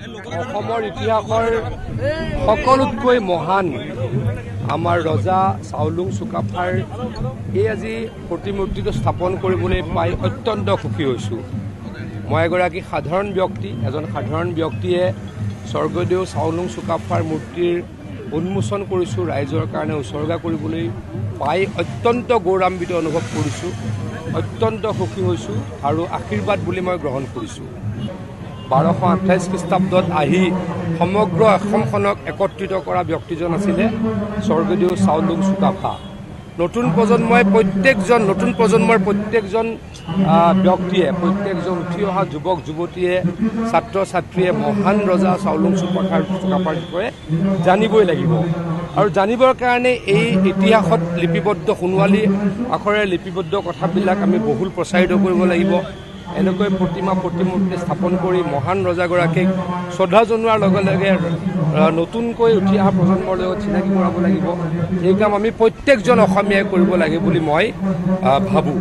অসমৰ ইতিহাসৰ সকলোতকৈ মহান আমাৰ ৰজা চাওলুং চুকাফাৰ এই আজি প্ৰতিমূৰ্তিটো স্থাপন কৰিবলৈ পাই অত্যন্ত সুখী হৈছোঁ। মই এগৰাকী সাধাৰণ ব্যক্তি, এজন সাধাৰণ ব্যক্তিয়ে স্বৰ্গদেউ চাওলুং চুকাফাৰ মূৰ্তিৰ উন্মোচন কৰিছোঁ, ৰাইজৰ কাৰণে উচৰ্গা কৰিবলৈ পাই অত্যন্ত গৌৰৱান্বিত অনুভৱ কৰিছোঁ, অত্যন্ত সুখী হৈছোঁ আৰু আশীৰ্বাদ বুলি মই গ্ৰহণ কৰিছোঁ। 1228 খ্ৰীষ্টাব্দত আহি সমগ্ৰ অসমখনক একত্ৰিত কৰা ব্যক্তিজন আছিলে স্বৰ্গদেউ চাওলুং চুকাফা। নতুন প্ৰজন্মৰ প্ৰত্যেকজন ব্যক্তিয়ে, প্ৰত্যেকজন উঠি অহা যুৱক যুৱতীয়ে, ছাত্ৰ ছাত্ৰীয়ে মহান ৰজা চাওলুং চুকাফাৰ বিষয়ে জানিবই লাগিব। আৰু জানিবৰ কাৰণে এই ইতিহাসত লিপিবদ্ধ সোণোৱালী আখৰেৰে লিপিবদ্ধ কথাবিলাক আমি বহুল প্ৰচাৰিত কৰিব লাগিব। এনেকৈ প্ৰতিমূৰ্তি স্থাপন কৰি মহান ৰজাগৰাকীক শ্ৰদ্ধা জনোৱাৰ লগে লগে নতুনকৈ উঠি অহা প্ৰজন্মৰ লগত চিনাকি কৰাব লাগিব। এই কাম আমি প্ৰত্যেকজন অসমীয়াই কৰিব লাগে বুলি মই ভাবোঁ।